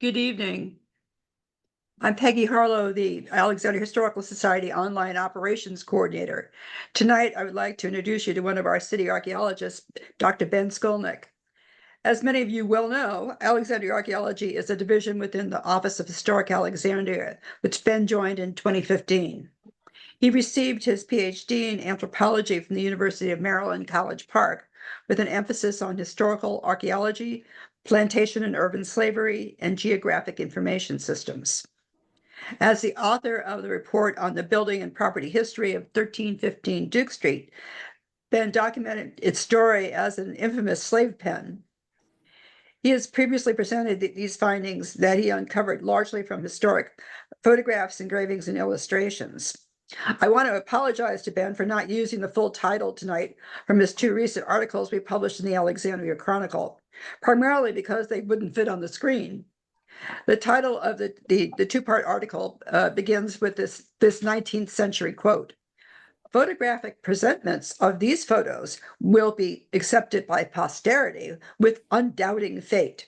Good evening. I'm Peggy Harlow, the Alexandria Historical Society Online Operations Coordinator. Tonight, I would like to introduce you to one of our city archaeologists, Dr. Ben Skolnik. As many of you will know, Alexandria Archaeology is a division within the Office of Historic Alexandria, which Ben joined in 2015. He received his PhD in anthropology from the University of Maryland, College Park, with an emphasis on historical archaeology, plantation and urban slavery, and geographic information systems. As the author of the report on the building and property history of 1315 Duke Street, Ben documented its story as an infamous slave pen. He has previously presented these findings that he uncovered largely from historic photographs, engravings, and illustrations. I want to apologize to Ben for not using the full title tonight from his two recent articles we published in the Alexandria Chronicle, primarily because they wouldn't fit on the screen. The title of the two-part article begins with this 19th century quote. Photographic presentments of these photos will be accepted by posterity with undoubting fate.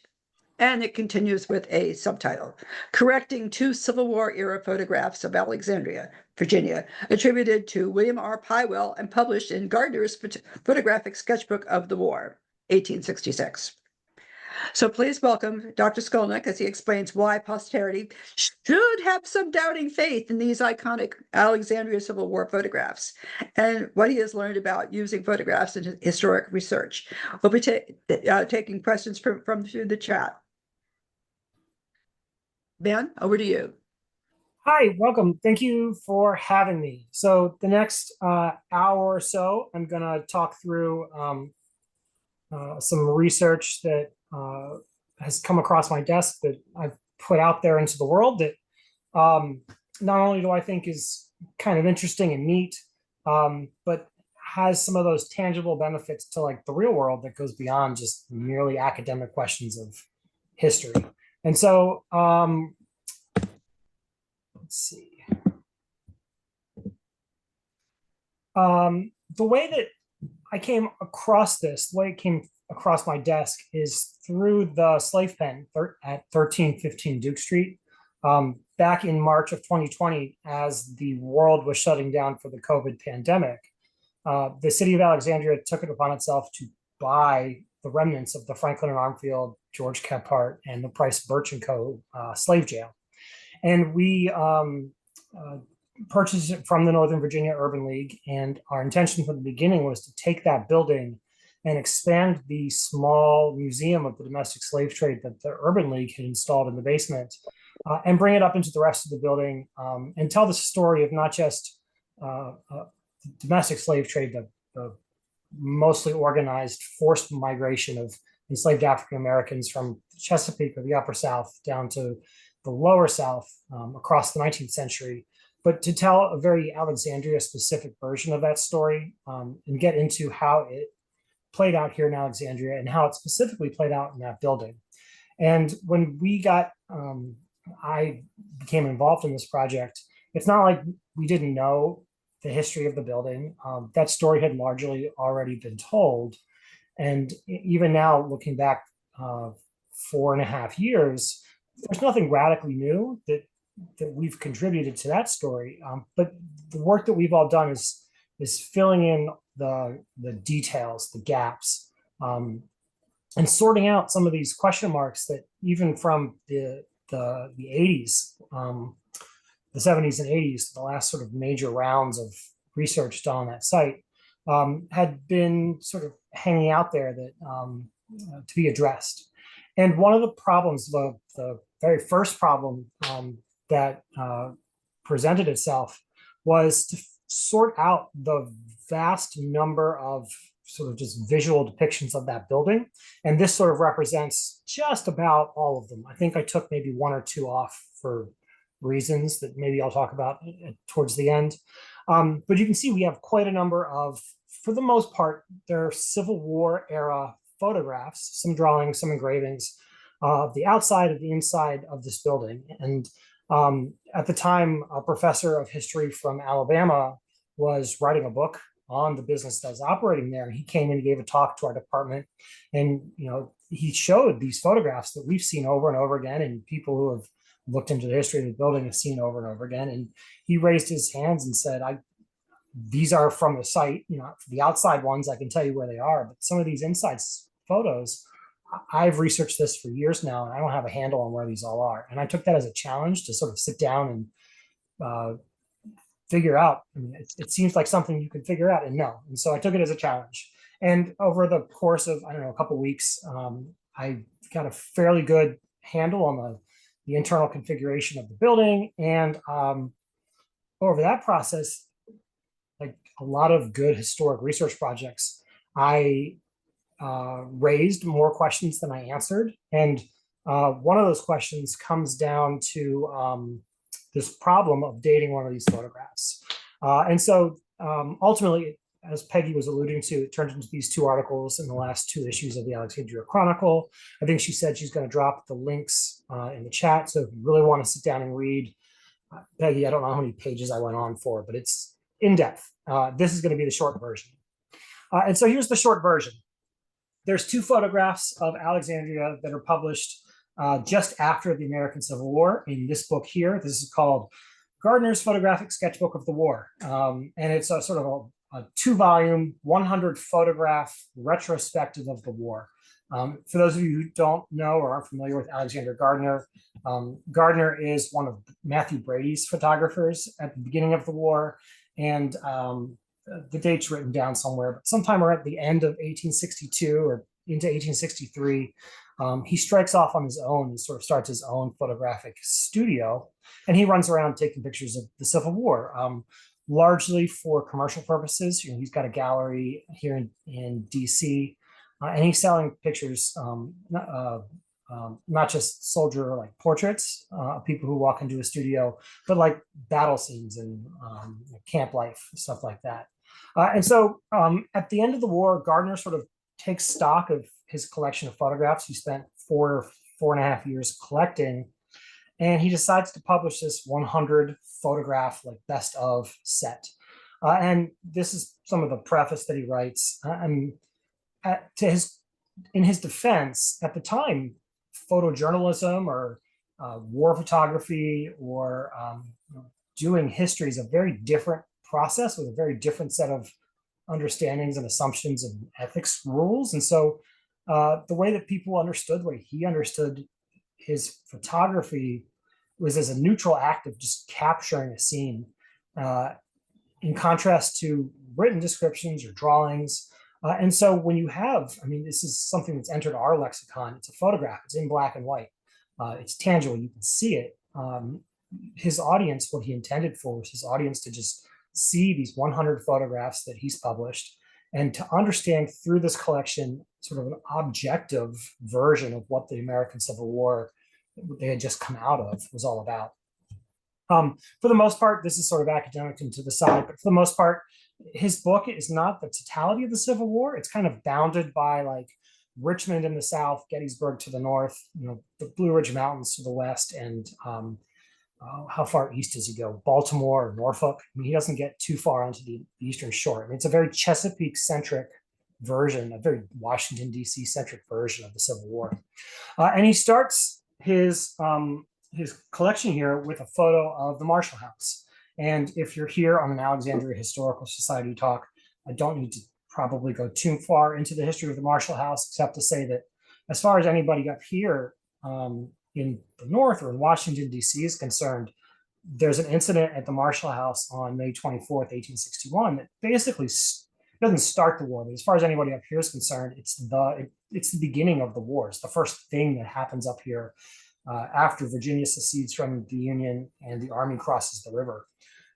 And it continues with a subtitle, correcting two Civil War era photographs of Alexandria, Virginia, attributed to William R. PYWELL and published in GARDNER'S Photographic Sketchbook of the War, 1866. So please welcome Dr. Skolnik as he explains why posterity should have some doubting faith in these iconic Alexandria Civil War photographs and what he has learned about using photographs in historic research. We'll be taking questions from through the chat. Ben, over to you. Hi, welcome. Thank you for having me. So the next hour or so, I'm going to talk through some research that has come across my desk that I've put out there into the world that not only do I think is kind of interesting and neat, but has some of those tangible benefits to like the real world that goes beyond just merely academic questions of history. And so let's see. The way that I came across this, the way it came across my desk is through the slave pen at 1315 Duke Street. Back in March of 2020, as the world was shutting down for the COVID pandemic, the city of Alexandria took it upon itself to buy the remnants of the Franklin and Armfield, George Kephart, and the Price Birch and Co. Slave jail. And we purchased it from the Northern Virginia Urban League. And our intention from the beginning was to take that building and expand the small museum of the domestic slave trade that the Urban League had installed in the basement and bring it up into the rest of the building and tell the story of not just domestic slave trade, the mostly organized forced migration of enslaved African Americans from Chesapeake or the Upper South down to the Lower South across the 19th century, but to tell a very Alexandria specific version of that story and get into how it played out here in Alexandria and how it specifically played out in that building. And when we got, I became involved in this project, it's not like we didn't know the history of the building. That story had largely already been told. And even now, looking back 4.5 years, there's nothing radically new that we've contributed to that story. But the work that we've all done is filling in the details, the gaps, and sorting out some of these question marks that even from the 80s, the 70s and 80s, the last sort of major rounds of research done on that site, had been sort of hanging out there that to be addressed. And one of the problems, the very first problem that presented itself was to sort out the vast number of sort of just visual depictions of that building. And this sort of represents just about all of them. I think I took maybe one or two off for reasons that maybe I'll talk about towards the end. But you can see we have quite a number of, for the most part, they're Civil War era photographs, some drawings, some engravings of the outside of the inside of this building. And at the time, a professor of history from Alabama was writing a book on the business that was operating there. And he came in and gave a talk to our department. And, he showed these photographs that we've seen over and over again, and people who have looked into the history of the building have seen over and over again. And he raised his hands and said, these are from the site, for the outside ones, I can tell you where they are, but some of these inside photos, I've researched this for years now, and I don't have a handle on where these all are. And I took that as a challenge to sort of sit down and figure out. I mean, it seems like something you could figure out, and no. And so I took it as a challenge. And over the course of, I don't know, a couple of weeks, I got a fairly good handle on the internal configuration of the building. And over that process, like a lot of good historic research projects, I raised more questions than I answered. And one of those questions comes down to this problem of dating one of these photographs. And so ultimately, as Peggy was alluding to, it turned into these two articles in the last two issues of the Alexandria Chronicle. I think she said she's going to drop the links in the chat. So if you really want to sit down and read, Peggy, I don't know how many pages I went on for, but it's in depth. This is going to be the short version. And so here's the short version. There's two photographs of Alexandria that are published just after the American Civil War in this book here. This is called Gardner's Photographic Sketchbook of the War. And it's a sort of a 2-volume, 100 photograph retrospective of the war. For those of you who don't know or aren't familiar with Alexander Gardner, Gardner is one of Matthew Brady's photographers at the beginning of the war. And the date's written down somewhere, but sometime around the end of 1862 or into 1863, he strikes off on his own and sort of starts his own photographic studio. And he runs around taking pictures of the Civil War. Largely for commercial purposes. He's got a gallery here in DC, and he's selling pictures, not just soldier like portraits of people who walk into a studio, but like battle scenes and camp life, stuff like that. And so at the end of the war, Gardner sort of takes stock of his collection of photographs. He spent 4.5 years collecting. And he decides to publish this 100 photograph, like best of set. And this is some of the preface that he writes. In his defense, at the time, photojournalism or war photography or doing history is a very different process with a very different set of understandings and assumptions and ethics rules. And so the way that people understood, the way he understood his photography was as a neutral act of just capturing a scene, in contrast to written descriptions or drawings. And so when you have, I mean, this is something that's entered our lexicon. It's a photograph. It's in black and white. It's tangible. You can see it. His audience, what he intended for was his audience to just see these 100 photographs that he's published and to understand through this collection sort of an objective version of what the American Civil War they had just come out of was all about. For the most part, this is sort of academic and to the side, but for the most part, his book is not the totality of the Civil War. It's kind of bounded by like Richmond in the south, Gettysburg to the north, the Blue Ridge Mountains to the west, and how far east does he go? Baltimore or Norfolk? I mean, he doesn't get too far onto the Eastern Shore. I mean, it's a very Chesapeake-centric version, a very Washington, D.C. centric version of the Civil War. And he starts his collection here with a photo of the Marshall House. And if you're here on an Alexandria Historical Society talk, I don't need to probably go too far into the history of the Marshall House, except to say that as far as anybody up here in the North or in Washington, D.C. is concerned, there's an incident at the Marshall House on May 24th, 1861 that basically doesn't start the war, but as far as anybody up here is concerned, it's the beginning of the war. It's the first thing that happens up here after Virginia secedes from the Union and the Army crosses the river.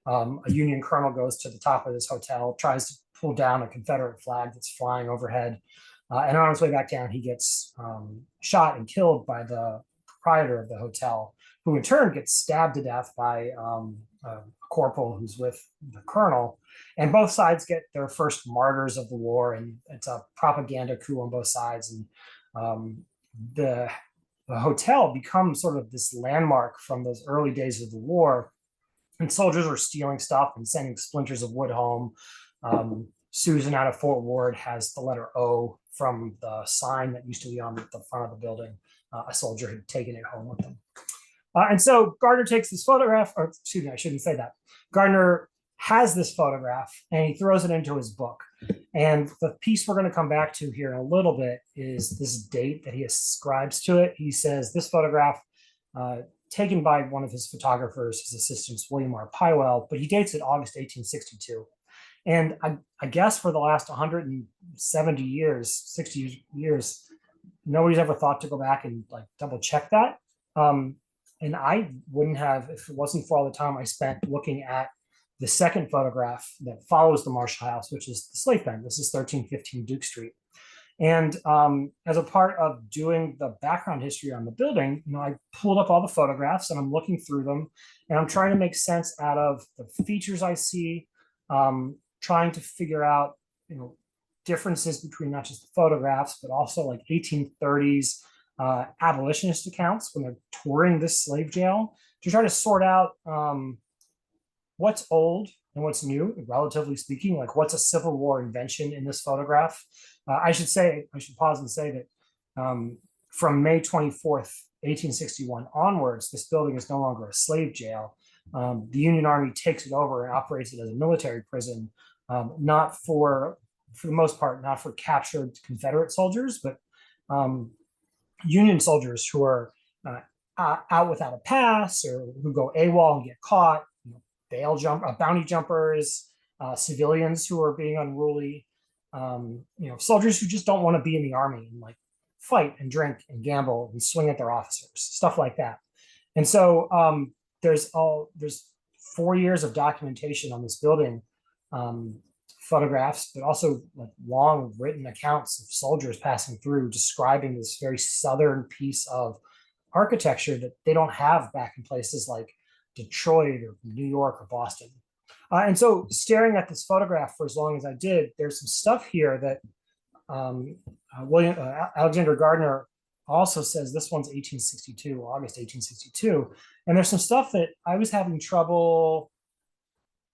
A Union colonel goes to the top of this hotel, tries to pull down a Confederate flag that's flying overhead, and on his way back down, he gets shot and killed by the proprietor of the hotel, who in turn gets stabbed to death by a corporal who's with the colonel. And both sides get their first martyrs of the war, and it's a propaganda coup on both sides. And the hotel becomes sort of this landmark from those early days of the war. And soldiers were stealing stuff and sending splinters of wood home. Susan out of Fort Ward has the letter O from the sign that used to be on the front of the building. A soldier had taken it home with them. And so Gardner takes this photograph, or excuse me, I shouldn't say that. Gardner has this photograph and he throws it into his book. And the piece we're going to come back to here in a little bit is this date that he ascribes to it. He says this photograph taken by one of his photographers, his assistants, William R. PYWELL, but he dates it August 1862. And I guess for the last 170 years, 60 years, nobody's ever thought to go back and like double check that. And I wouldn't have if it wasn't for all the time I spent looking at the second photograph that follows the Marshall House, which is the slave pen. This is 1315 Duke Street. And as a part of doing the background history on the building, I pulled up all the photographs and I'm looking through them and I'm trying to make sense out of the features I see, trying to figure out, differences between not just the photographs, but also like 1830s abolitionist accounts when they're touring this slave jail to try to sort out what's old and what's new, relatively speaking, like what's a Civil War invention in this photograph. I should pause and say that from May 24th, 1861 onwards, this building is no longer a slave jail. The Union Army takes it over and operates it as a military prison, not for the most part, not for captured Confederate soldiers, but Union soldiers who are out without a pass or who go AWOL and get caught, bounty jumpers, civilians who are being unruly, soldiers who just don't want to be in the army and like fight and drink and gamble and swing at their officers, stuff like that. And so there's 4 years of documentation on this building, photographs, but also like long written accounts of soldiers passing through describing this very southern piece of architecture that they don't have back in places like Detroit or New York or Boston. And so staring at this photograph for as long as I did, there's some stuff here that Alexander Gardner also says this one's 1862, August 1862. And there's some stuff that I was having trouble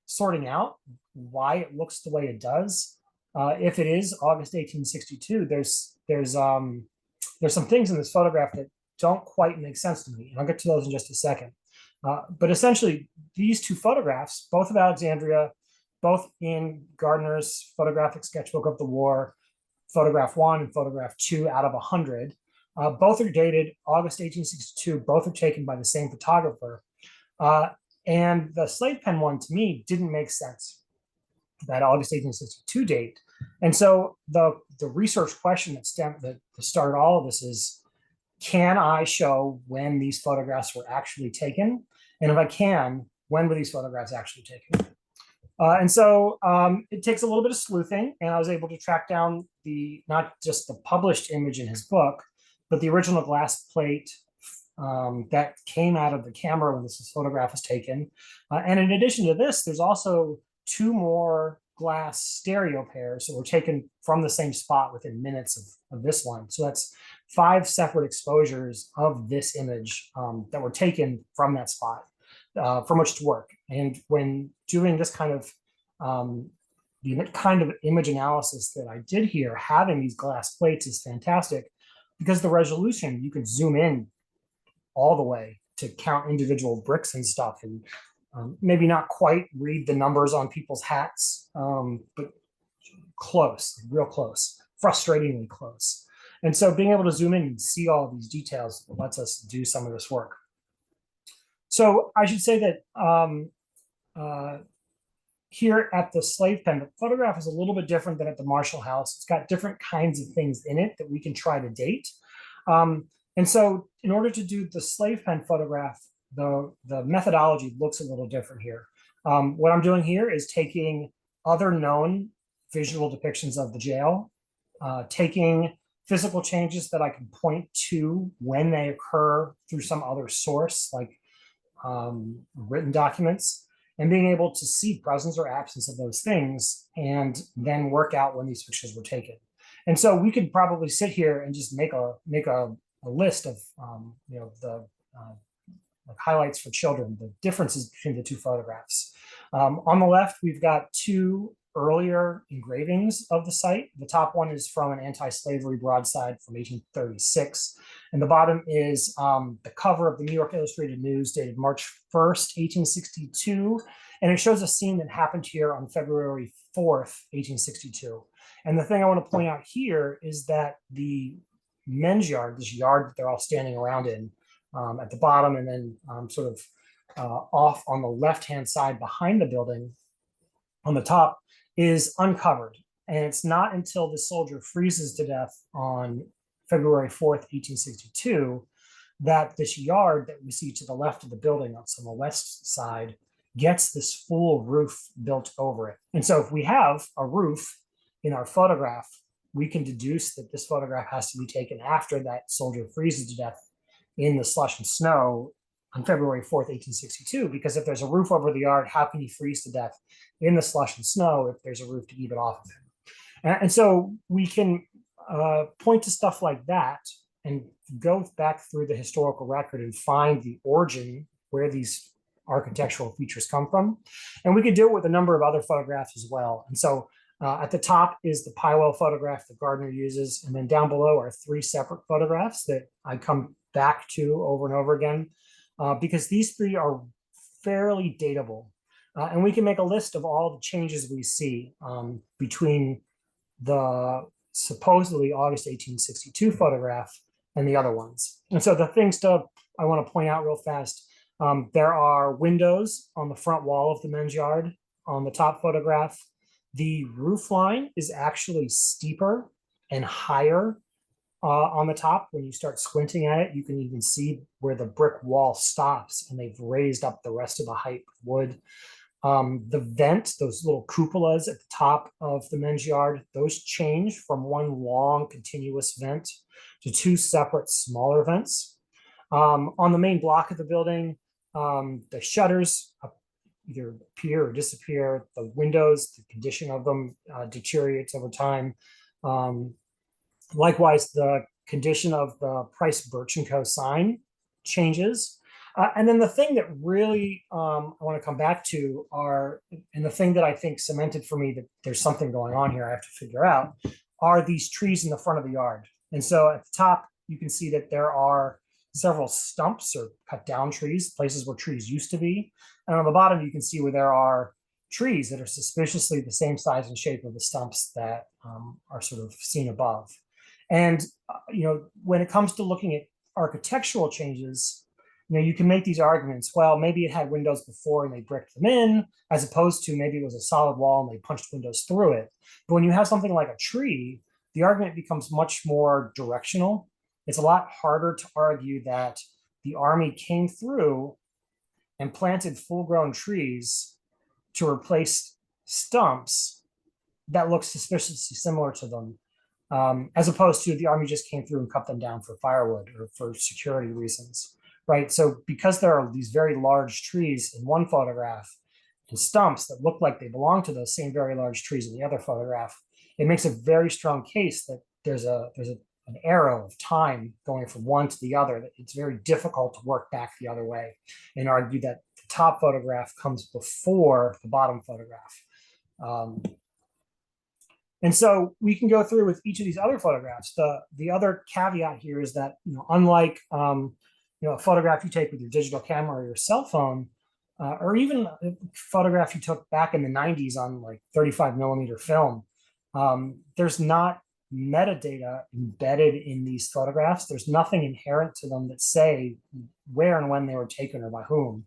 sorting out why it looks the way it does. If it is August 1862, there's some things in this photograph that don't quite make sense to me. And I'll get to those in just a second. But essentially, these two photographs, both of Alexandria, both in Gardner's photographic sketchbook of the war, photograph 1 and photograph 2 out of 100, both are dated August 1862. Both are taken by the same photographer. And the slave pen one, to me, didn't make sense, that August 1862 date. And so the research question that started all of this is, can I show when these photographs were actually taken? And if I can, when were these photographs actually taken? And so it takes a little bit of sleuthing, and I was able to track down not just the published image in his book, but the original glass plate that came out of the camera when this photograph was taken. And in addition to this, there's also 2 more glass stereo pairs that were taken from the same spot within minutes of this one. So that's 5 separate exposures of this image that were taken from that spot from which to work. And when doing this kind of image analysis that I did here, having these glass plates is fantastic because the resolution, you can zoom in all the way to count individual bricks and stuff, and maybe not quite read the numbers on people's hats, but close, real close, frustratingly close. And so being able to zoom in and see all of these details lets us do some of this work. So I should say that here at the slave pen, the photograph is a little bit different than at the Marshall House. It's got different kinds of things in it that we can try to date. And so in order to do the slave pen photograph, the methodology looks a little different here. What I'm doing here is taking other known visual depictions of the jail, taking physical changes that I can point to when they occur through some other source, like written documents, and being able to see presence or absence of those things, and then work out when these pictures were taken. And so we could probably sit here and just make a list of the like highlights for children, the differences between the 2 photographs. On the left, we've got 2 earlier engravings of the site. The top one is from an anti-slavery broadside from 1836. And the bottom is the cover of the New York Illustrated News dated March 1st, 1862. And it shows a scene that happened here on February 4th, 1862. And the thing I want to point out here is that the men's yard, this yard that they're all standing around in at the bottom, and then sort of off on the left-hand side behind the building on the top, is uncovered. And it's not until the soldier freezes to death on February 4th, 1862, that this yard that we see to the left of the building on the west side gets this full roof built over it. And so if we have a roof in our photograph, we can deduce that this photograph has to be taken after that soldier freezes to death in the slush and snow on February 4th, 1862, because if there's a roof over the yard, how can he freeze to death in the slush and snow if there's a roof to keep it off of him? And so we can point to stuff like that and go back through the historical record and find the origin where these architectural features come from. And we could do it with a number of other photographs as well. And so at the top is the PYWELL photograph that Gardner uses. And then down below are 3 separate photographs that I come back to over and over again, because these 3 are fairly datable. And we can make a list of all the changes we see between the supposedly August 1862 photograph and the other ones. And so the things I want to point out real fast, there are windows on the front wall of the men's yard on the top photograph. The roof line is actually steeper and higher on the top. When you start squinting at it, you can even see where the brick wall stops, and they've raised up the rest of the height with wood. The vent, those little cupolas at the top of the men's yard, those change from one long continuous vent to 2 separate smaller vents. On the main block of the building, the shutters either appear or disappear. The windows, the condition of them deteriorates over time. Likewise, the condition of the Price Birch & Co. sign changes. And then the thing that really I want to come back to and the thing that I think cemented for me that there's something going on here I have to figure out, are these trees in the front of the yard. And so at the top, you can see that there are several stumps or cut down trees, places where trees used to be. And on the bottom, you can see where there are trees that are suspiciously the same size and shape of the stumps that are sort of seen above. And, when it comes to looking at architectural changes, you can make these arguments. Well, maybe it had windows before and they bricked them in, as opposed to maybe it was a solid wall and they punched windows through it. But when you have something like a tree, the argument becomes much more directional. It's a lot harder to argue that the Army came through and planted full-grown trees to replace stumps that look suspiciously similar to them, as opposed to the Army just came through and cut them down for firewood or for security reasons, right? So because there are these very large trees in one photograph and stumps that look like they belong to those same very large trees in the other photograph, it makes a very strong case that there's an arrow of time going from one to the other, that it's very difficult to work back the other way and argue that the top photograph comes before the bottom photograph. And so we can go through with each of these other photographs. The other caveat here is that, unlike a photograph you take with your digital camera or your cell phone, or even a photograph you took back in the 90s on like 35 millimeter film, there's not metadata embedded in these photographs. There's nothing inherent to them that say where and when they were taken or by whom.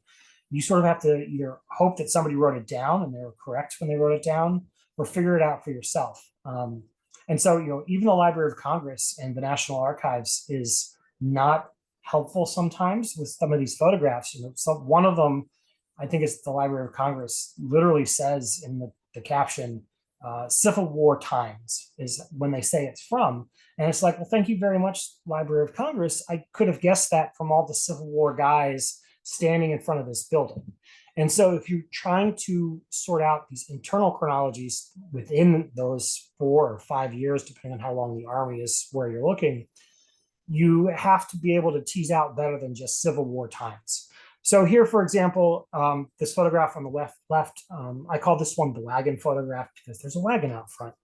You sort of have to either hope that somebody wrote it down and they were correct when they wrote it down, or figure it out for yourself. And so, even the Library of Congress and the National Archives is not helpful sometimes with some of these photographs. So one of them, I think it's the Library of Congress, literally says in the caption, Civil War times is when they say it's from. And it's like, well, thank you very much, Library of Congress. I could have guessed that from all the Civil War guys standing in front of this building. And so if you're trying to sort out these internal chronologies within those 4 or 5 years, depending on how long the Army is where you're looking, you have to be able to tease out better than just Civil War times. So here, for example, this photograph on the left, I call this one the wagon photograph because there's a wagon out front.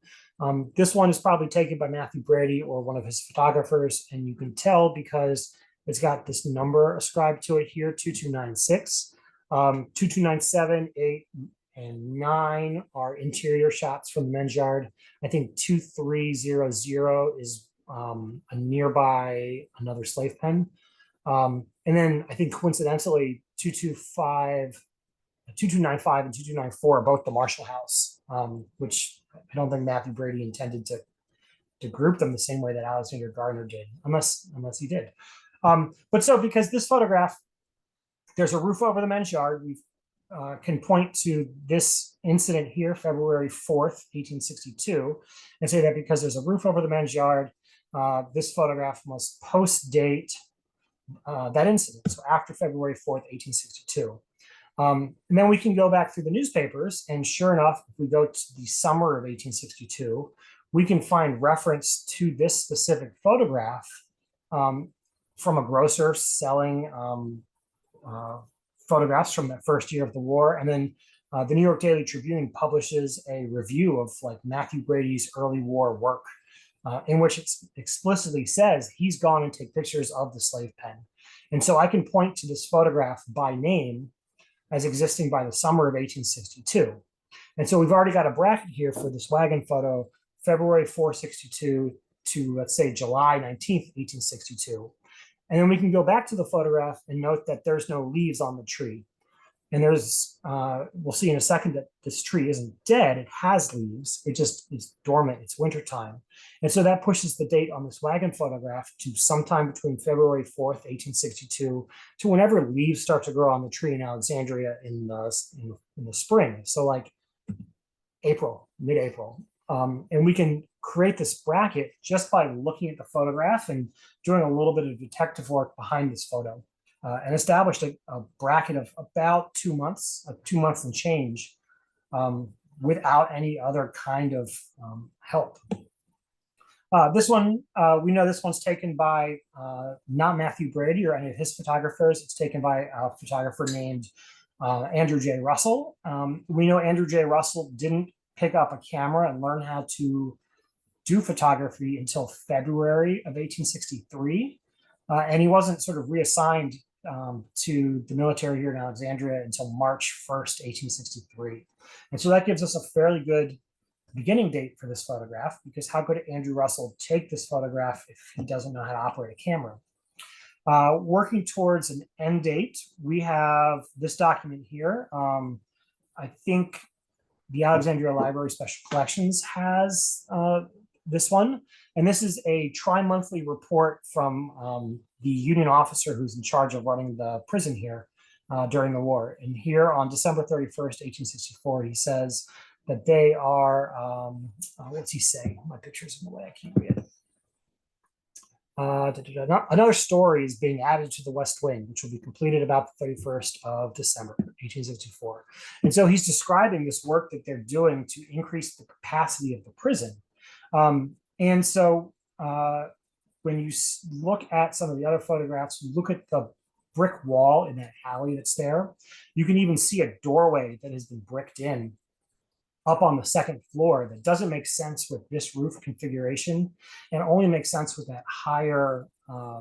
This one is probably taken by Matthew Brady or one of his photographers, and you can tell because it's got this number ascribed to it here, 2296. 2297, 8, and 9 are interior shots from the men's yard. I think 2300 is a nearby another slave pen. And then I think coincidentally, 2295 and 2294 are both the Marshall House, which I don't think Matthew Brady intended to group them the same way that Alexandria Gardner did, unless he did. But so because this photograph, there's a roof over the men's yard, we can point to this incident here, February 4th, 1862, and say that because there's a roof over the men's yard, this photograph must post date that incident, so after February 4th, 1862. And then we can go back through the newspapers, and sure enough, if we go to the summer of 1862, we can find reference to this specific photograph from a grocer selling photographs from that first year of the war. And then the New York Daily Tribune publishes a review of like Matthew Brady's early war work, in which it explicitly says he's gone and take pictures of the slave pen. And so I can point to this photograph by name as existing by the summer of 1862. And so we've already got a bracket here for this wagon photo, February 462 to, let's say, July 19th, 1862. And then we can go back to the photograph and note that there's no leaves on the tree. And there's, we'll see in a second that this tree isn't dead, it has leaves, it just is dormant, it's wintertime. And so that pushes the date on this wagon photograph to sometime between February 4th, 1862, to whenever leaves start to grow on the tree in Alexandria in the spring. So like April, mid-April. And we can create this bracket just by looking at the photograph and doing a little bit of detective work behind this photo. And established a bracket of about 2 months, 2 months and change, without any other kind of help. This one, we know this one's taken by not Matthew Brady or any of his photographers. It's taken by a photographer named Andrew J. Russell. We know Andrew J. Russell didn't pick up a camera and learn how to do photography until February of 1863. And he wasn't sort of reassigned to the military here in Alexandria until March 1st, 1863. And so that gives us a fairly good beginning date for this photograph, because how could Andrew Russell take this photograph if he doesn't know how to operate a camera? Working towards an end date, we have this document here. I think the Alexandria Library Special Collections has this one. And this is a tri-monthly report from the Union officer who's in charge of running the prison here during the war. And here on December 31st, 1864, he says that they are, what's he say? My picture's in the way, I can't read it. Another story is being added to the West Wing, which will be completed about the 31st of December, 1864. And so he's describing this work that they're doing to increase the capacity of the prison. And so when you look at some of the other photographs, you look at the brick wall in that alley that's there, you can even see a doorway that has been bricked in up on the second floor that doesn't make sense with this roof configuration and only makes sense with that higher,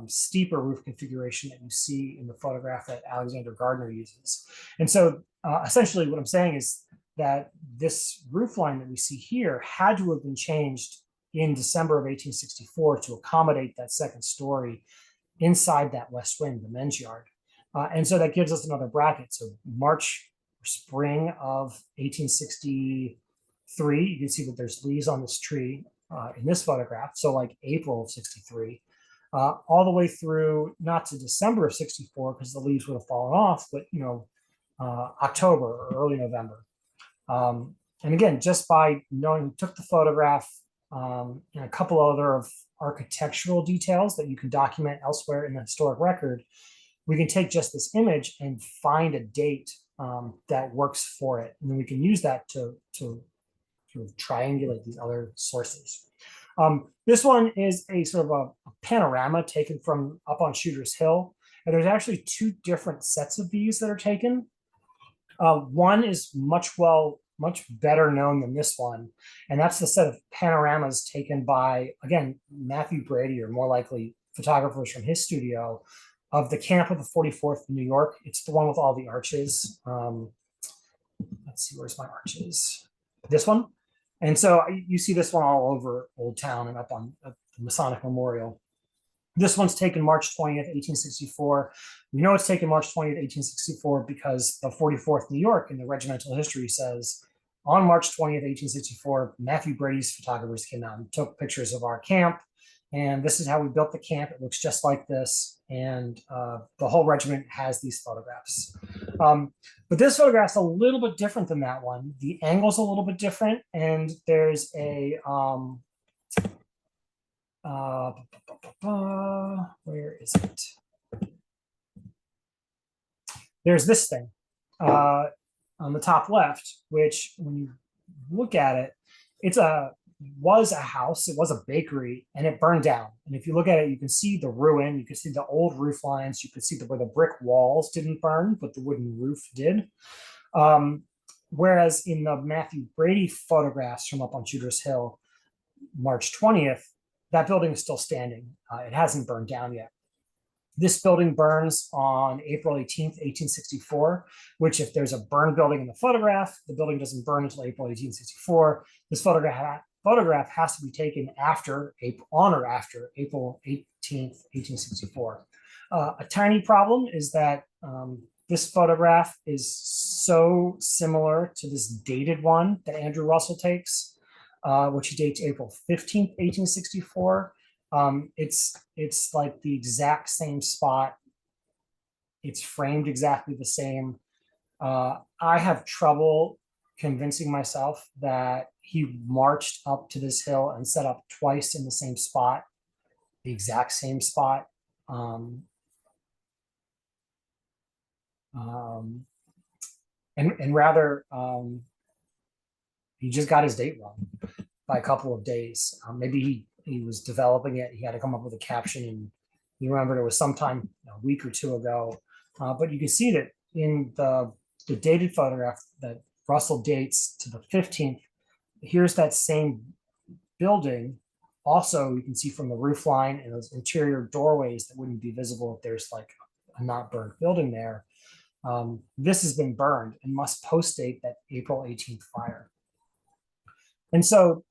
steeper roof configuration that you see in the photograph that Alexander Gardner uses. And so essentially what I'm saying is that this roof line that we see here had to have been changed in December of 1864 to accommodate that second story inside that west wing, the men's yard. And so that gives us another bracket. So March, spring of 1863, you can see that there's leaves on this tree in this photograph. So like April of 63, all the way through, not to December of 64, because the leaves would have fallen off, but October or early November. And again, just by knowing, took the photograph, and a couple other of architectural details that you can document elsewhere in the historic record, we can take just this image and find a date that works for it. And then we can use that to sort of triangulate these other sources. This one is a sort of a panorama taken from up on Shooter's Hill. And there's actually two different sets of these that are taken. One is much better known than this one, and that's the set of panoramas taken by, again, Matthew Brady, or more likely photographers from his studio, of the camp of the 44th in New York. It's the one with all the arches. Let's see, where's my arches? This one. And so you see this one all over Old Town and up on the Masonic Memorial. This one's taken March 20th, 1864. We know it's taken March 20th, 1864 because the 44th New York in the regimental history says, on March 20th, 1864, Matthew Brady's photographers came out and took pictures of our camp. And this is how we built the camp. It looks just like this. And the whole regiment has these photographs. But this photograph's a little bit different than that one. The angle's a little bit different. And there's a, where is it? There's this thing on the top left, which when you look at it, was a house, it was a bakery, and it burned down. And if you look at it, you can see the ruin, you can see the old roof lines, you can see where the brick walls didn't burn, but the wooden roof did. Whereas in the Matthew Brady photographs from up on Shooter's Hill, March 20th, that building is still standing. It hasn't burned down yet. This building burns on April 18th, 1864, which if there's a burned building in the photograph, the building doesn't burn until April 1864. This photograph has to be taken on or after April 18th, 1864. A tiny problem is that this photograph is so similar to this dated one that Andrew Russell takes, which he dates April 15th, 1864. It's like the exact same spot. It's framed exactly the same. I have trouble convincing myself that he marched up to this hill and set up twice in the same spot, the exact same spot. And rather, he just got his date wrong by a couple of days. Maybe he was developing it. He had to come up with a caption, and he remembered it was sometime a week or two ago. But you can see that in the dated photograph that Russell dates to the 15th, here's that same building. Also, you can see from the roof line and those interior doorways that wouldn't be visible if there's like a not burned building there. This has been burned and must post-date that April 18th fire. And so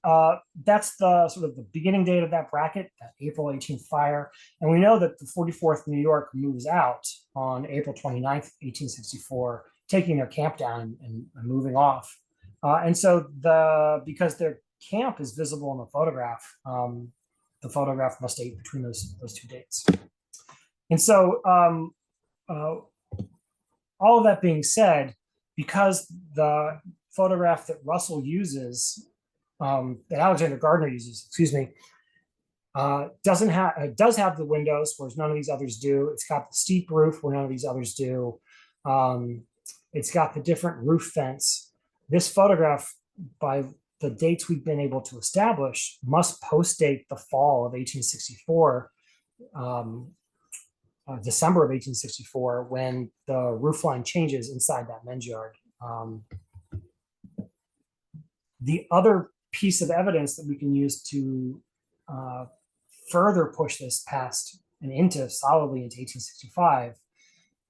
that's the sort of the beginning date of that bracket, that April 18th fire. And we know that the 44th New York moves out on April 29th, 1864, taking their camp down and moving off. And so because their camp is visible in the photograph must date between those two dates. And so all of that being said, because the photograph that Russell uses, that Alexander Gardner uses, does have the windows, whereas none of these others do. It's got the steep roof where none of these others do. It's got the different roof fence. This photograph, by the dates we've been able to establish, must post-date the fall of 1864, December of 1864, when the roof line changes inside that men's yard. The other piece of evidence that we can use to further push this past and solidly into 1865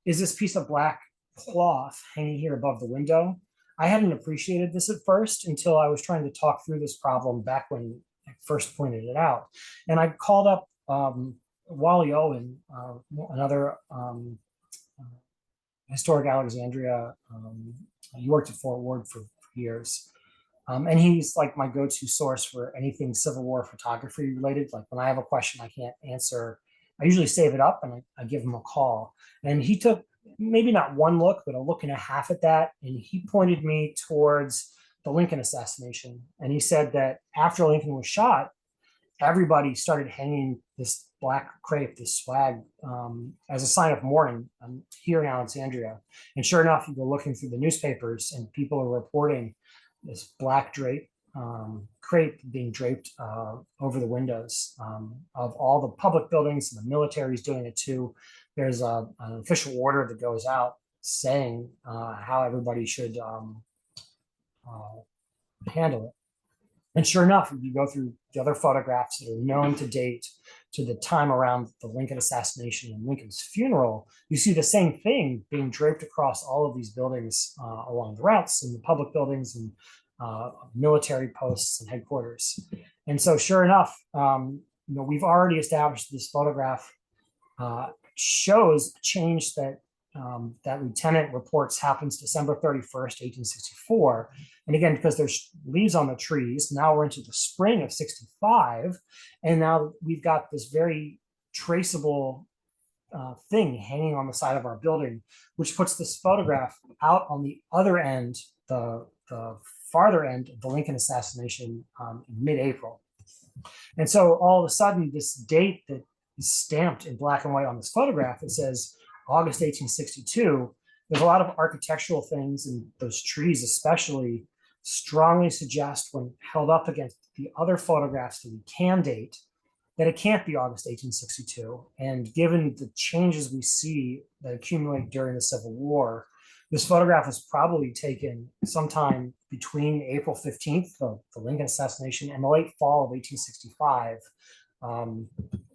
is this piece of black cloth hanging here above the window. I hadn't appreciated this at first until I was trying to talk through this problem back when I first pointed it out. And I called up Wally Owen, another historic Alexandria. He worked at Fort Ward for years. And he's like my go-to source for anything Civil War photography related. Like when I have a question I can't answer, I usually save it up and I give him a call. And he took maybe not one look, but a look and a half at that. And he pointed me towards the Lincoln assassination. And he said that after Lincoln was shot, everybody started hanging this black crepe, this swag, as a sign of mourning here in Alexandria. And sure enough, you go looking through the newspapers and people are reporting this black crepe being draped over the windows of all the public buildings, and the military is doing it too. there's an official order that goes out saying how everybody should handle it. And sure enough, if you go through the other photographs that are known to date to the time around the Lincoln assassination and Lincoln's funeral, you see the same thing being draped across all of these buildings along the routes and the public buildings and military posts and headquarters. And so sure enough, we've already established this photograph shows a change that that lieutenant reports happens December 31st, 1864. And again, because there's leaves on the trees, now we're into the spring of 65. And now we've got this very traceable thing hanging on the side of our building, which puts this photograph out on the other end, the farther end of the Lincoln assassination in mid-April. And so all of a sudden, this date that is stamped in black and white on this photograph, it says August 1862. There's a lot of architectural things, and those trees especially strongly suggest, when held up against the other photographs that we can date, that it can't be August 1862. And given the changes we see that accumulate during the Civil War, this photograph was probably taken sometime between April 15th, the Lincoln assassination, and the late fall of 1865,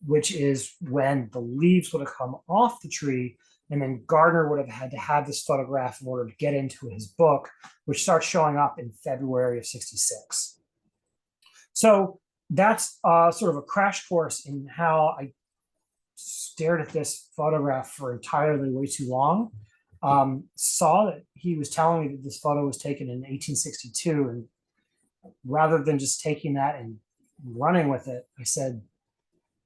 which is when the leaves would have come off the tree. And then Gardner would have had to have this photograph in order to get into his book, which starts showing up in February of 66. So that's sort of a crash course in how I stared at this photograph for entirely way too long. Saw that he was telling me that this photo was taken in 1862. And rather than just taking that and running with it, I said,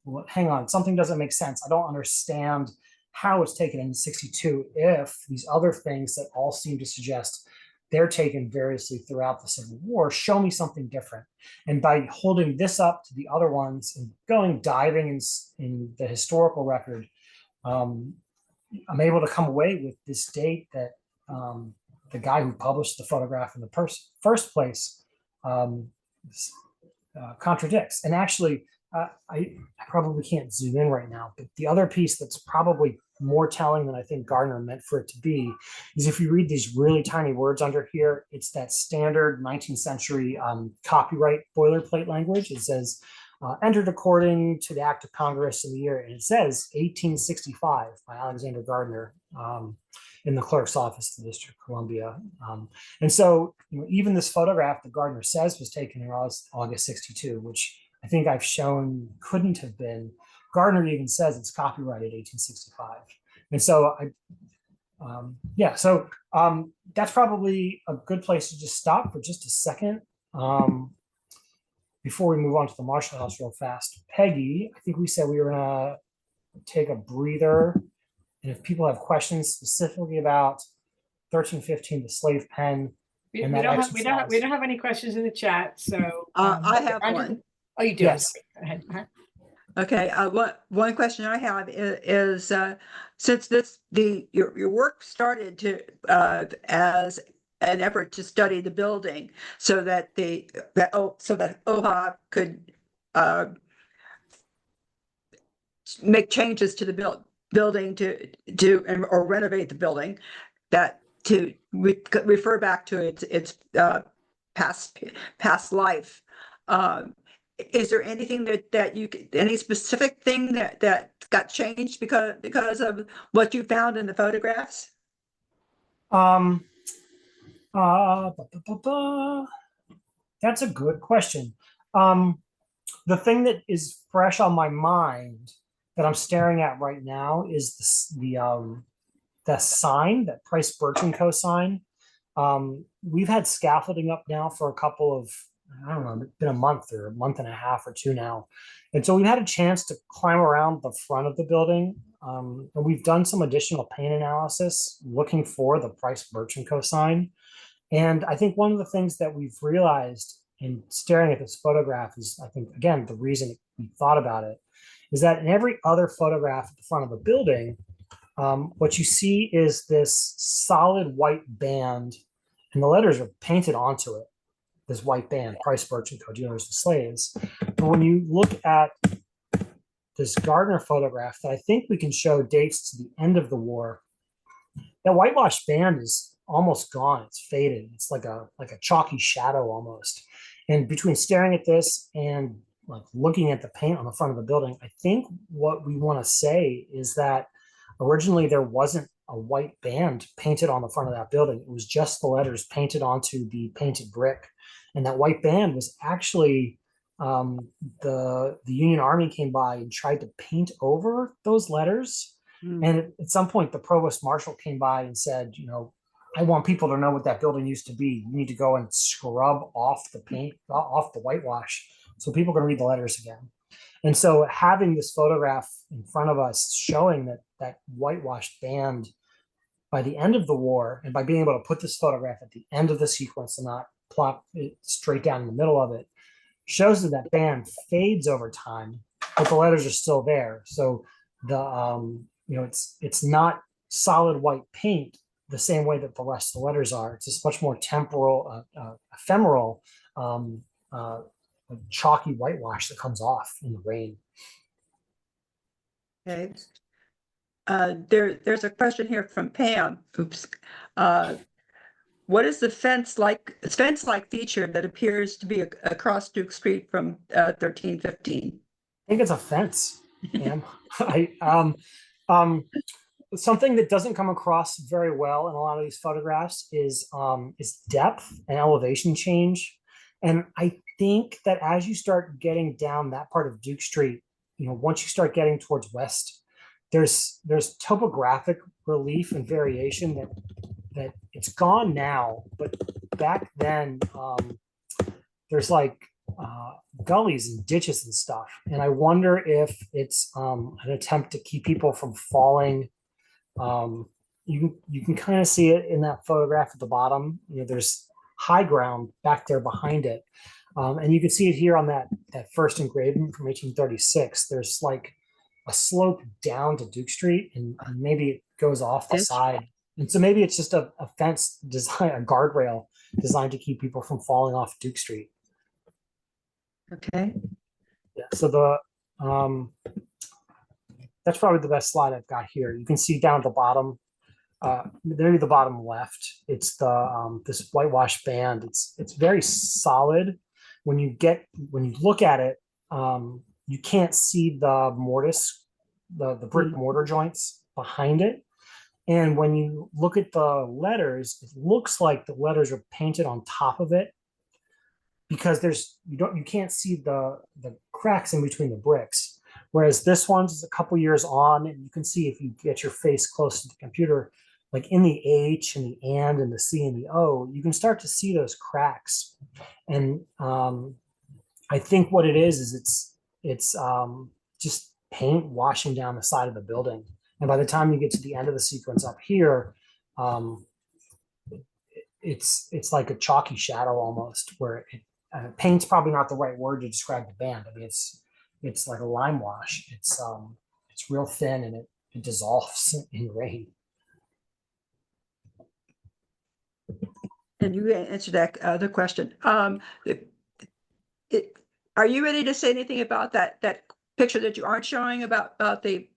well, hang on, something doesn't make sense. I don't understand how it's taken in 62 if these other things that all seem to suggest they're taken variously throughout the Civil War show me something different. And by holding this up to the other ones and going diving in the historical record, I'm able to come away with this date that the guy who published the photograph in the first place contradicts. And actually, I probably can't zoom in right now, but the other piece that's probably more telling than I think Gardner meant for it to be is if you read these really tiny words under here, it's that standard 19th century copyright boilerplate language. It says, entered according to the Act of Congress in the year, and it says 1865 by Alexander Gardner in the clerk's office of the District of Columbia. And so even this photograph that Gardner says was taken in August 62, which I think I've shown couldn't have been. Gardner even says it's copyrighted 1865. And so that's probably a good place to just stop for just a second before we move on to the Marshall House real fast. Peggy, I think we said we were gonna take a breather. And if people have questions specifically about 1315, the slave pen, we don't have any questions in the chat. So I have one. Oh, you do? Yes. Go ahead. Okay, one question I have is since your work started to as an effort to study the building so that OHA could make changes to the building or renovate the building, that to refer back to its past life. Is there anything any specific thing that got changed because of what you found in the photographs? That's a good question. The thing that is fresh on my mind that I'm staring at right now is the sign, that Price Birch & Co. sign. We've had scaffolding up now for a couple of, I don't know, it's been a month or a month and a half or two now. And so we've had a chance to climb around the front of the building. And we've done some additional paint analysis looking for the Price Birch & Co. sign. And I think one of the things that we've realized in staring at this photograph is, I think, again, the reason we thought about it is that in every other photograph at the front of a building, what you see is this solid white band, and the letters are painted onto it. This white band, Price Birch & Co. Dealers and Slaves. But when you look at this Gardner photograph that I think we can show dates to the end of the war. That whitewash band is almost gone. It's faded. It's like a chalky shadow almost. And between staring at this and like looking at the paint on the front of the building, I think what we want to say is that originally there wasn't a white band painted on the front of that building. It was just the letters painted onto the painted brick. And that white band was actually the Union Army came by and tried to paint over those letters. And at some point, the provost marshal came by and said, you know, I want people to know what that building used to be. You need to go and scrub off the paint, off the whitewash, so people can read the letters again. And so having this photograph in front of us showing that whitewashed band by the end of the war, and by being able to put this photograph at the end of the sequence and not plop it straight down in the middle of it, shows that that band fades over time, but the letters are still there. So the you know, it's not solid white paint the same way that the rest of the letters are. It's just much more temporal, ephemeral, chalky whitewash that comes off in the rain. Okay. There's a question here from Pam. Oops. What is the fence-like feature that appears to be across Duke Street from 1315? I think it's a fence, Pam. Something that doesn't come across very well in a lot of these photographs is depth and elevation change. And I think that as you start getting down that part of Duke Street, you know, once you start getting towards west, there's topographic relief and variation that it's gone now, but back then there's like gullies and ditches and stuff. And I wonder if it's an attempt to keep people from falling. You can kind of see it in that photograph at the bottom. You know, there's high ground back there behind it. And you can see it here on that first engraving from 1836. There's like a slope down to Duke Street, and maybe it goes off the side. And so maybe it's just a fence design, a guardrail designed to keep people from falling off Duke Street. Okay. Yeah, so that's probably the best slide I've got here. You can see down at the bottom, maybe the bottom left, it's the this whitewash band. It's very solid. When you look at it, you can't see the mortise, the brick mortar joints behind it. And when you look at the letters, it looks like the letters are painted on top of it, because you can't see the cracks in between the bricks. Whereas this one's a couple years on, and you can see if you get your face close to the computer, like in the H and the and the C and the O, you can start to see those cracks. And I think what it is it's just paint washing down the side of the building. And by the time you get to the end of the sequence up here, it's like a chalky shadow almost, where paint's probably not the right word to describe the band. I mean, it's like a lime wash. It's real thin, and it dissolves in rain. And you answered that other question. Are you ready to say anything about that picture that you aren't showing about the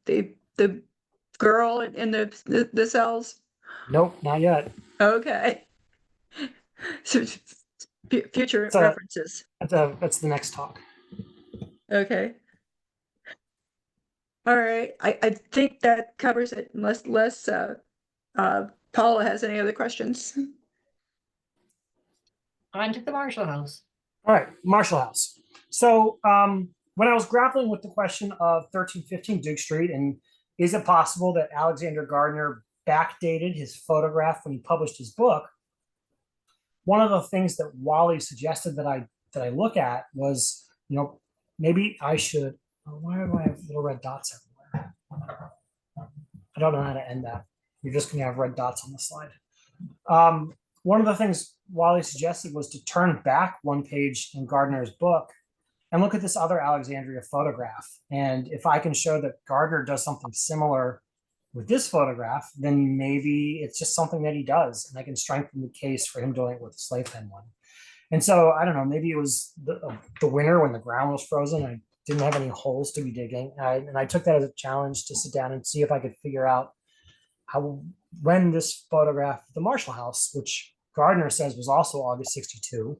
girl in the cells? Nope, not yet. Okay. So future references. That's the next talk. Okay. All right. I think that covers it, unless Paula has any other questions. On to the Marshall House. All right, Marshall House. So when I was grappling with the question of 1315 Duke Street, and is it possible that Alexander Gardner backdated his photograph when he published his book, one of the things that Wally suggested that I look at was, you know, maybe I should. Why do I have little red dots everywhere? I don't know how to end that. You're just going to have red dots on the slide. One of the things Wally suggested was to turn back one page in Gardner's book and look at this other Alexandria photograph. And if I can show that Gardner does something similar with this photograph, then maybe it's just something that he does, and I can strengthen the case for him doing it with the slave pen one. And so I don't know, maybe it was the winter when the ground was frozen. I didn't have any holes to be digging. And I took that as a challenge to sit down and see if I could figure out when this photograph of the Marshall House, which Gardner says was also August 62,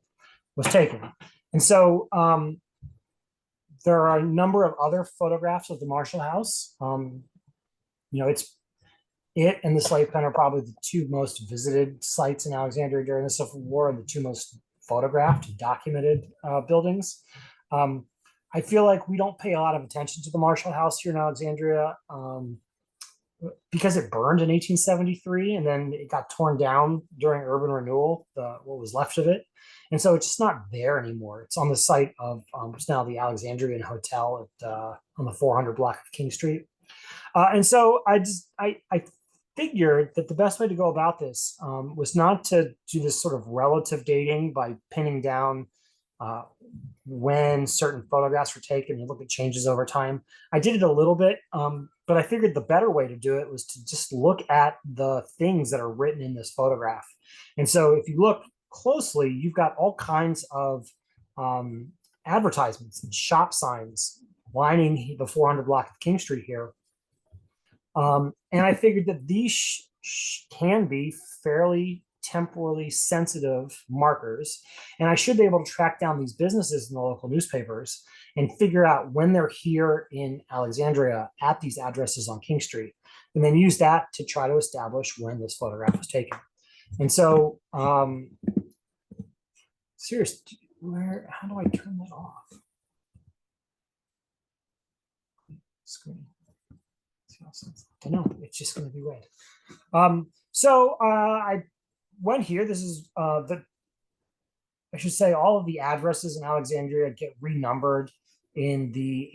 was taken. And so there are a number of other photographs of the Marshall House. It and the slave pen are probably the two most visited sites in Alexandria during the Civil War, and the two most photographed and documented buildings. I feel like we don't pay a lot of attention to the Marshall House here in Alexandria because it burned in 1873 and then it got torn down during urban renewal, what was left of it. And so it's just not there anymore. It's on the site of it's now the Alexandrian Hotel on the 400 block of King Street. And so I figured that the best way to go about this was not to do this sort of relative dating by pinning down when certain photographs were taken and look at changes over time. I did it a little bit, but I figured the better way to do it was to just look at the things that are written in this photograph. And so if you look closely, you've got all kinds of advertisements and shop signs lining the 400 block of King Street here. And I figured that these can be fairly temporally sensitive markers, and I should be able to track down these businesses in the local newspapers and figure out when they're here in Alexandria at these addresses on King Street, and then use that to try to establish when this photograph was taken. And so, seriously, how do I turn that off? Screen. I don't know, it's just going to be red. So I went here. This is I should say all of the addresses in Alexandria get renumbered in the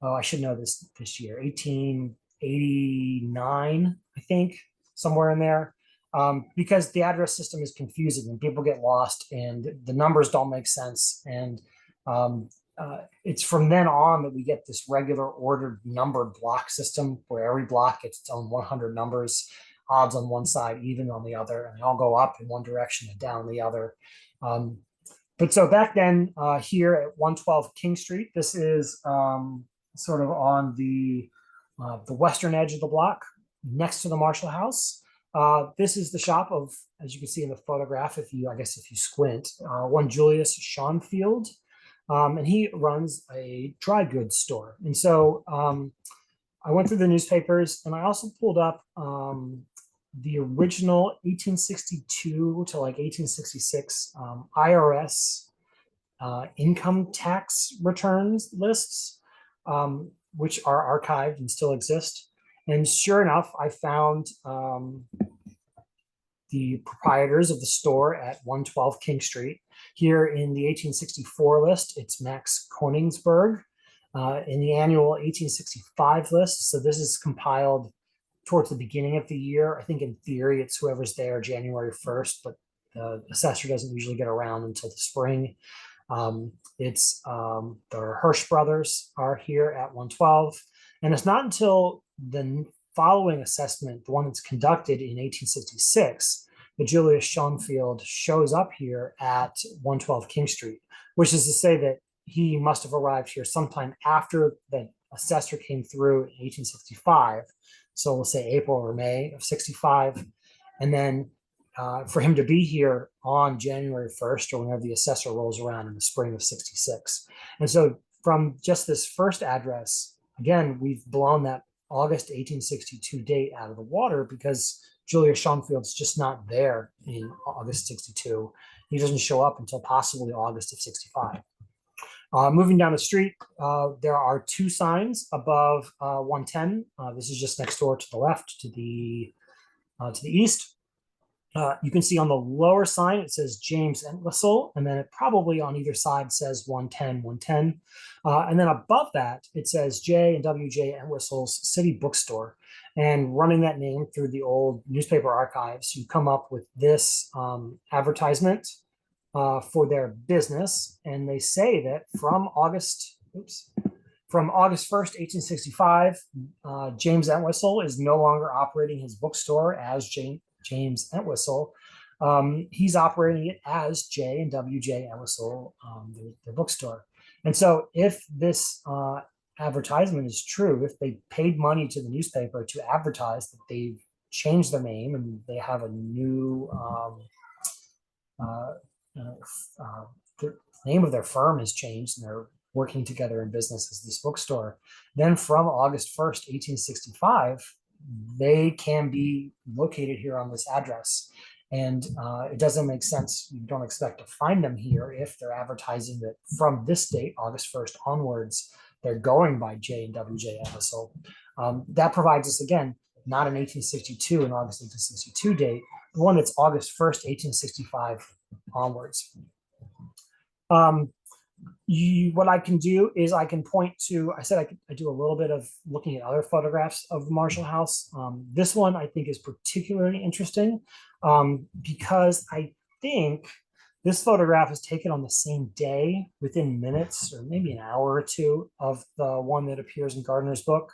I should know this year, 1889, I think, somewhere in there, because the address system is confusing and people get lost and the numbers don't make sense. And it's from then on that we get this regular ordered numbered block system where every block gets its own 100 numbers, odds on one side, even on the other, and they all go up in one direction and down the other. But so back then here at 112 King Street, this is sort of on the western edge of the block next to the Marshall House. This is the shop of, as you can see in the photograph, if you squint, one Julius Schoenfield. And he runs a dry goods store. And so I went through the newspapers and I also pulled up the original 1862 to like 1866 IRS income tax returns lists, which are archived and still exist. And sure enough, I found the proprietors of the store at 112 King Street. Here in the 1864 list, it's Max Koningsberg. In the annual 1865 list, so this is compiled towards the beginning of the year. I think in theory, it's whoever's there January 1st, but the assessor doesn't usually get around until the spring. It's the Hirsch brothers are here at 112. And it's not until the following assessment, the one that's conducted in 1866, that Julius Schoenfield shows up here at 112 King Street, which is to say that he must have arrived here sometime after the assessor came through in 1865. So we'll say April or May of 65. And then for him to be here on January 1st or whenever the assessor rolls around in the spring of 66. And so from just this first address, again, we've blown that August 1862 date out of the water because Julius Schoenfield's just not there in August 62. He doesn't show up until possibly August of 65. Moving down the street, there are two signs above 110. This is just next door to the left, to the east. You can see on the lower sign, it says James Entwistle, and then it probably on either side says 110, 110. And then above that, it says J and W.J. Entwistle's City Bookstore. And running that name through the old newspaper archives, you come up with this advertisement for their business. And they say that from August 1st, 1865, James Entwistle is no longer operating his bookstore as James Entwistle. He's operating it as J and W.J. Entwistle, their bookstore. And so if this advertisement is true, if they paid money to the newspaper to advertise that they've changed their name and they have a new the name of their firm has changed and they're working together in business as this bookstore, then from August 1st, 1865, they can be located here on this address. And it doesn't make sense. You don't expect to find them here if they're advertising that from this date, August 1st onwards, they're going by J and WJ Epistle. That provides us, again, not an 1862 and August 1862 date, the one that's August 1st, 1865 onwards. What I can do is I can point to, I said I do a little bit of looking at other photographs of the Marshall House. This one I think is particularly interesting because I think this photograph is taken on the same day, within minutes or maybe an hour or two of the one that appears in Gardner's book.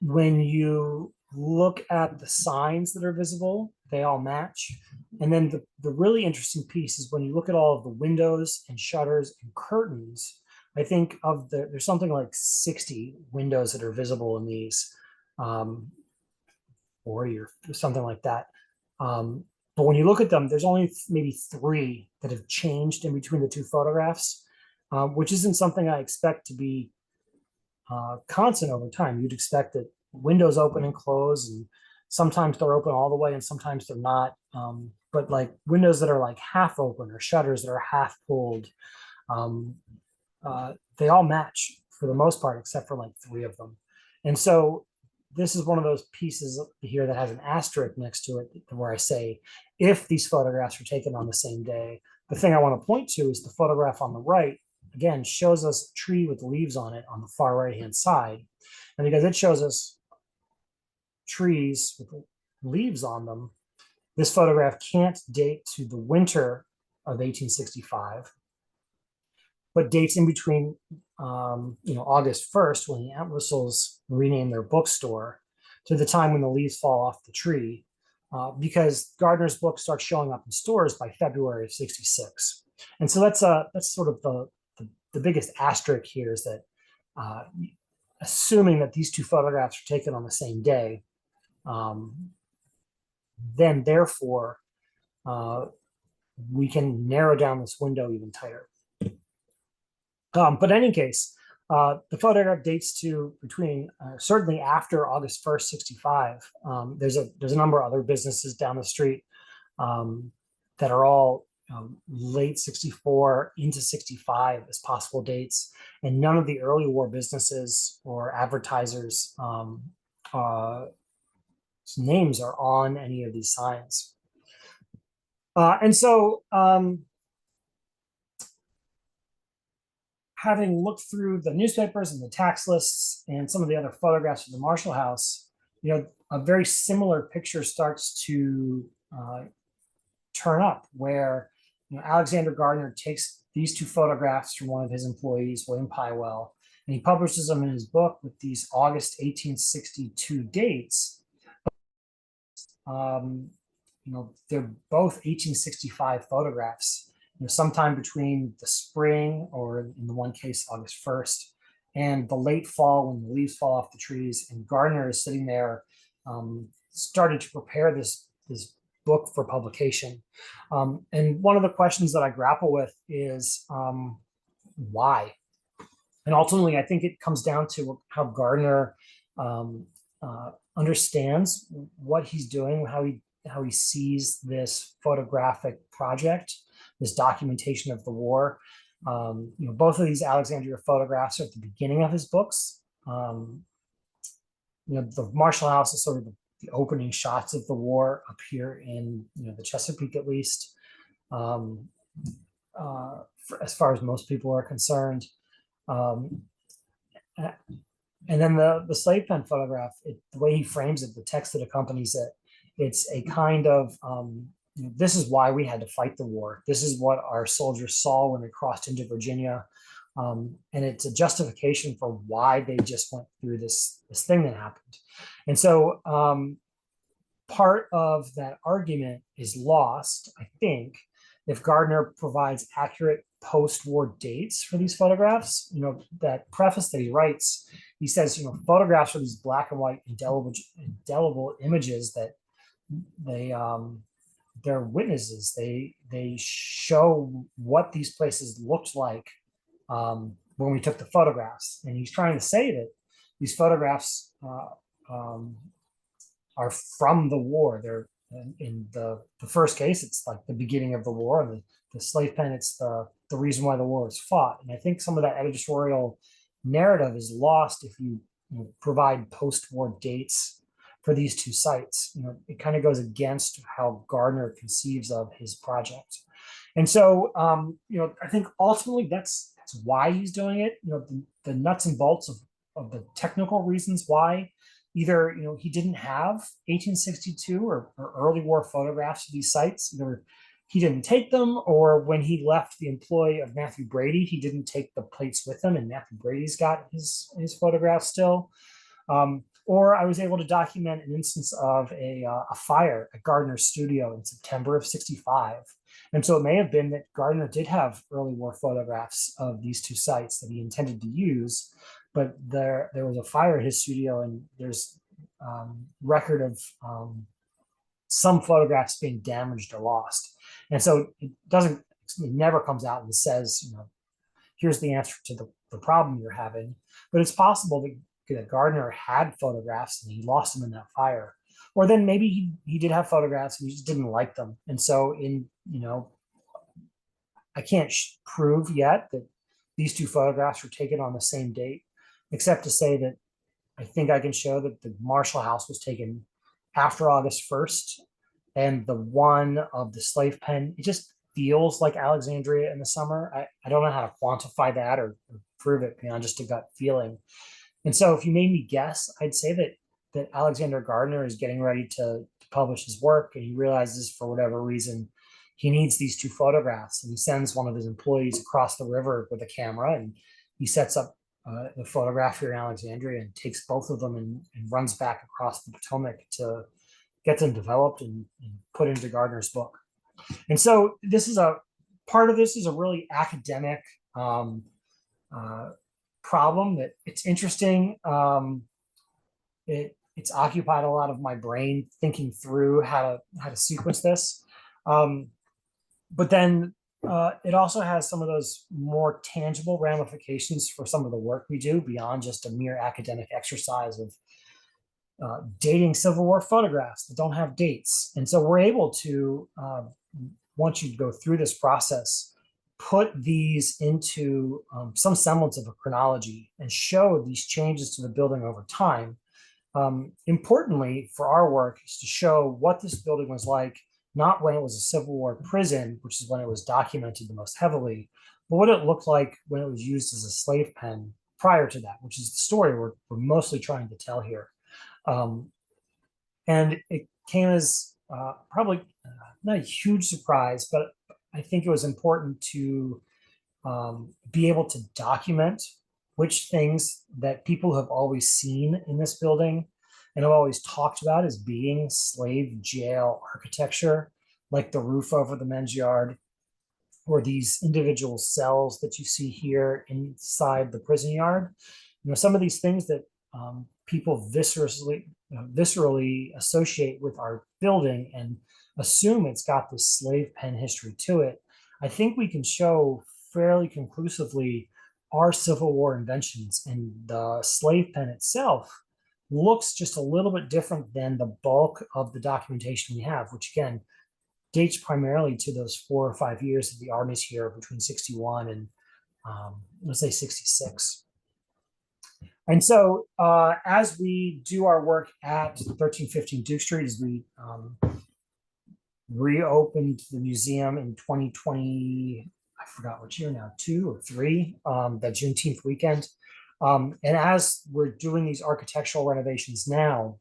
When you look at the signs that are visible, they all match. And then the really interesting piece is when you look at all of the windows and shutters and curtains, I think there's something like 60 windows that are visible in these, 40 or something like that. But when you look at them, there's only maybe 3 that have changed in between the 2 photographs, which isn't something I expect to be constant over time. You'd expect that windows open and close, and sometimes they're open all the way and sometimes they're not. But like windows that are like half open or shutters that are half pulled, they all match for the most part, except for like 3 of them. And so this is one of those pieces here that has an asterisk next to it where I say, if these photographs were taken on the same day. The thing I want to point to is the photograph on the right, again, shows us a tree with leaves on it on the far right-hand side. And because it shows us trees with leaves on them, this photograph can't date to the winter of 1865, but dates in between August 1st, when the Entwistles rename their bookstore, to the time when the leaves fall off the tree, because Gardner's book starts showing up in stores by February of 66. And so that's sort of the biggest asterisk here, is that assuming that these 2 photographs are taken on the same day, then therefore we can narrow down this window even tighter. But in any case, the photograph dates to between certainly after August 1st, 65. There's a number of other businesses down the street that are all late 64 into 65 as possible dates, and none of the early war businesses or advertisers names are on any of these signs. And so having looked through the newspapers and the tax lists and some of the other photographs of the Marshall House, a very similar picture starts to turn up, where Alexander Gardner takes these 2 photographs from one of his employees, William PYWELL, and he publishes them in his book with these August 1862 dates. They're both 1865 photographs, sometime between the spring, or in the one case, August 1st, and the late fall when the leaves fall off the trees. And Gardner is sitting there, started to prepare this book for publication. And one of the questions that I grapple with is why? And ultimately, I think it comes down to how Gardner understands what he's doing, how he sees this photographic project, this documentation of the war. Both of these Alexandria photographs are at the beginning of his books. The Marshall House is sort of the opening shots of the war up here in the Chesapeake, at least, as far as most people are concerned. And then the slave pen photograph, the way he frames it, the text that accompanies it, it's a kind of, this is why we had to fight the war. This is what our soldiers saw when they crossed into Virginia. And it's a justification for why they just went through this thing that happened. And so part of that argument is lost, I think, if Gardner provides accurate post-war dates for these photographs. That preface that he writes, he says, photographs are these black and white indelible images that they're witnesses. They show what these places looked like when we took the photographs. And he's trying to say that these photographs are from the war. They're in the first case, it's like the beginning of the war, and the slave pen, it's the reason why the war was fought. And I think some of that editorial narrative is lost if you provide post-war dates for these two sites. It kind of goes against how Gardner conceives of his project. And so, I think ultimately that's why he's doing it. The nuts and bolts of the technical reasons why. Either he didn't have 1862 or early war photographs of these sites. Either he didn't take them, or when he left the employ of Matthew Brady, he didn't take the plates with him, and Matthew Brady's got his photographs still. Or I was able to document an instance of a fire at Gardner's studio in September of '65. And so it may have been that Gardner did have early war photographs of these two sites that he intended to use, but there was a fire at his studio, and there's record of some photographs being damaged or lost. And so it never comes out and says, here's the answer to the problem you're having. But it's possible that Gardner had photographs and he lost them in that fire. Or then maybe he did have photographs and he just didn't like them. And so I can't prove yet that these two photographs were taken on the same date, except to say that I think I can show that the Marshall House was taken after August 1st, and the one of the slave pen, it just feels like Alexandria in the summer. I don't know how to quantify that or prove it beyond just a gut feeling. And so if you made me guess, I'd say that Alexander Gardner is getting ready to publish his work, and he realizes for whatever reason he needs these two photographs, and he sends one of his employees across the river with a camera, and he sets up the photograph here in Alexandria and takes both of them and runs back across the Potomac to get them developed and put into Gardner's book. And so part of this is a really academic problem that it's interesting. It's occupied a lot of my brain thinking through how to sequence this. But then it also has some of those more tangible ramifications for some of the work we do beyond just a mere academic exercise of dating Civil War photographs that don't have dates. And so we're able to, once you go through this process, put these into some semblance of a chronology and show these changes to the building over time. Importantly for our work is to show what this building was like, not when it was a Civil War prison, which is when it was documented the most heavily, but what it looked like when it was used as a slave pen prior to that, which is the story we're mostly trying to tell here. And it came as probably not a huge surprise, but I think it was important to be able to document which things that people have always seen in this building and have always talked about as being slave jail architecture, like the roof over the men's yard, or these individual cells that you see here inside the prison yard. Some of these things that people viscerally associate with our building and assume it's got this slave pen history to it, I think we can show fairly conclusively are Civil War inventions, and the slave pen itself looks just a little bit different than the bulk of the documentation we have, which again dates primarily to those 4 or 5 years that the Army's here between 61 and let's say 66. And so as we do our work at 1315 Duke Street, as we reopened the museum in 2020, I forgot which year now, 2 or 3, that Juneteenth weekend. And as we're doing these architectural renovations now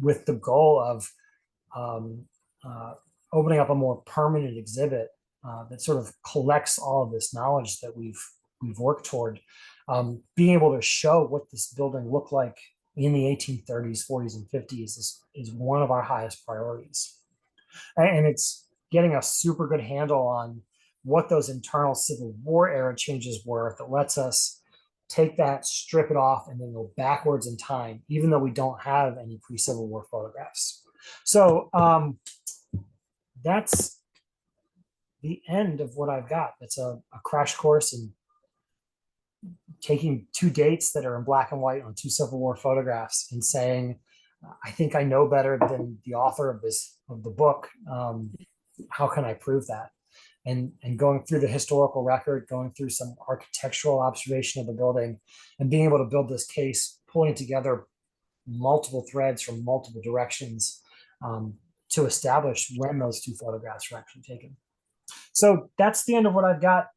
with the goal of opening up a more permanent exhibit that sort of collects all of this knowledge that we've worked toward, being able to show what this building looked like in the 1830s, 40s, and 50s is one of our highest priorities. And it's getting a super good handle on what those internal Civil War era changes were that lets us take that, strip it off, and then go backwards in time, even though we don't have any pre-Civil War photographs. So that's the end of what I've got. It's a crash course in taking two dates that are in black and white on two Civil War photographs and saying, I think I know better than the author of the book. How can I prove that? And going through the historical record, going through some architectural observation of the building, and being able to build this case, pulling together multiple threads from multiple directions to establish when those two photographs were actually taken. So that's the end of what I've got.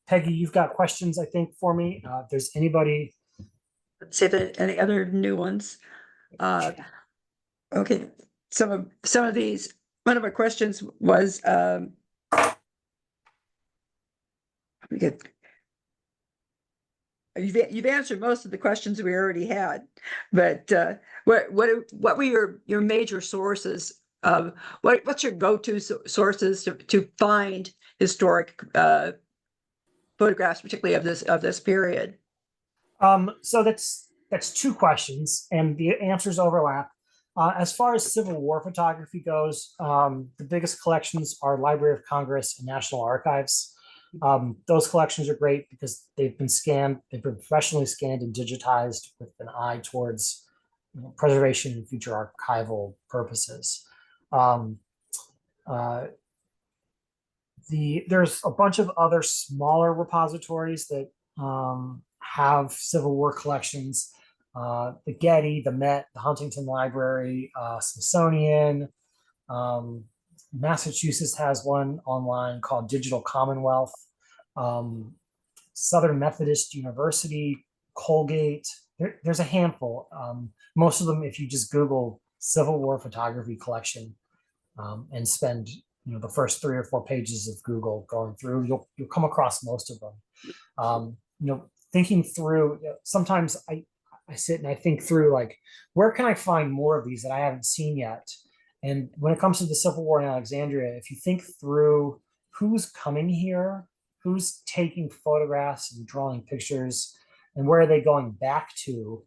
Peggy, you've got questions, I think, for me. If there's anybody. Let's see if there are any other new ones. Okay, some of these, one of my questions was, you've answered most of the questions we already had, but what were your major sources of what's your go-to sources to find historic photographs, particularly of this period? So that's two questions, and the answers overlap. As far as Civil War photography goes, the biggest collections are Library of Congress and National Archives. Those collections are great because they've been scanned, they've been professionally scanned and digitized with an eye towards preservation and future archival purposes. There's a bunch of other smaller repositories that have Civil War collections. The Getty, the Met, the Huntington Library, Smithsonian. Massachusetts has one online called Digital Commonwealth. Southern Methodist University, Colgate. There's a handful. Most of them, if you just Google Civil War photography collection and spend the first 3 or 4 pages of Google going through, you'll come across most of them. Thinking through, sometimes I sit and I think through, like, where can I find more of these that I haven't seen yet? And when it comes to the Civil War in Alexandria, if you think through who's coming here, who's taking photographs and drawing pictures, and where are they going back to,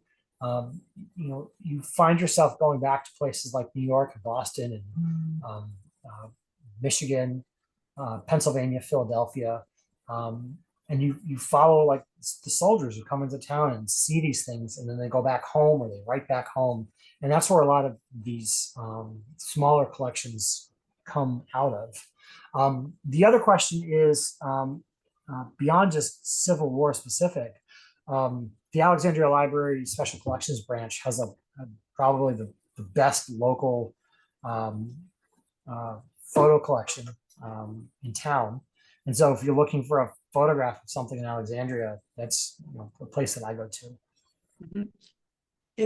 you find yourself going back to places like New York and Boston and Michigan, Pennsylvania, Philadelphia. And you follow, like, the soldiers who come into town and see these things, and then they go back home or they write back home. And that's where a lot of these smaller collections come out of. The other question is, beyond just Civil War specific, the Alexandria Library Special Collections Branch has probably the best local photo collection in town. And so if you're looking for a photograph of something in Alexandria, that's the place that I go to. Mm-hmm.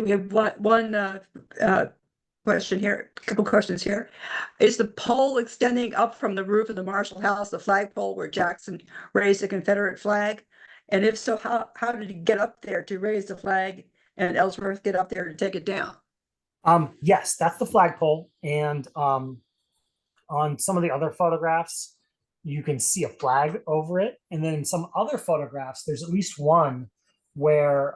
We have one question here, a couple questions here. Is the pole extending up from the roof of the Marshall House, the flagpole where Jackson raised the Confederate flag? And if so, how did he get up there to raise the flag, and Ellsworth get up there to take it down? Yes, that's the flagpole. And on some of the other photographs, you can see a flag over it. And then in some other photographs, there's at least one where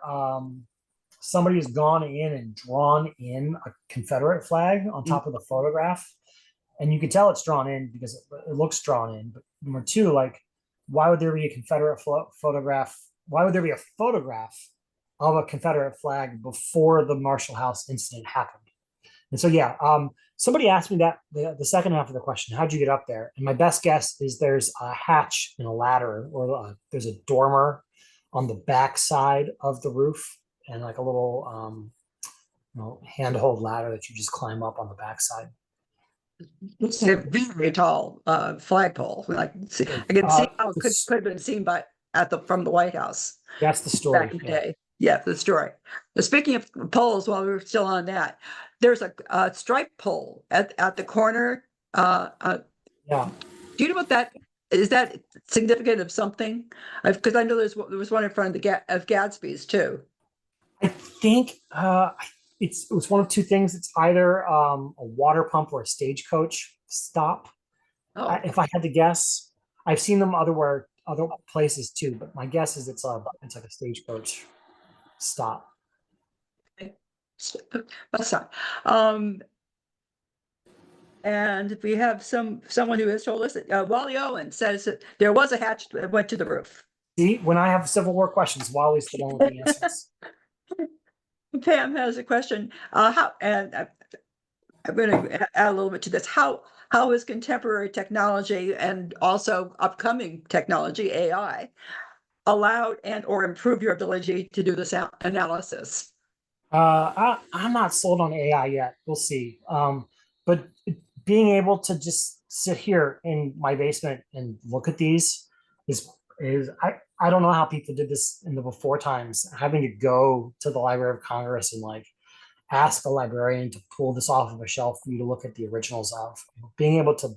somebody has gone in and drawn in a Confederate flag on top of the photograph. And you can tell it's drawn in because it looks drawn in. But number two, like, why would there be a Confederate photograph? Why would there be a photograph of a Confederate flag before the Marshall House incident happened? And so, yeah, somebody asked me that the second half of the question, how'd you get up there? And my best guess is there's a hatch and a ladder, or there's a dormer on the back side of the roof, and like a little handhold ladder that you just climb up on the backside. It's a very tall flagpole. Like, I can see how it could have been seen from the White House. That's the story. Back in the day. Yeah, the story. But speaking of poles, while we were still on that, there's a stripe pole at the corner. Yeah. Do you know what that is? That significant of something? Because I know there was one in front of Gadsby's too. I think it was one of two things. It's either a water pump or a stagecoach stop. Oh, If I had to guess, I've seen them other places too, but my guess is it's like a stagecoach stop. that's not. And we have someone who has told us that Wally Owen says that there was a hatch that went to the roof. See, when I have Civil War questions, Wally's the one with the answers. Pam has a question. I'm going to add a little bit to this. How is contemporary technology and also upcoming technology, AI, allowed and or improve your ability to do this analysis? I'm not sold on AI yet. We'll see. But being able to just sit here in my basement and look at these is I don't know how people did this in the before times, having to go to the Library of Congress and like ask a librarian to pull this off of a shelf for you to look at the originals of. Being able to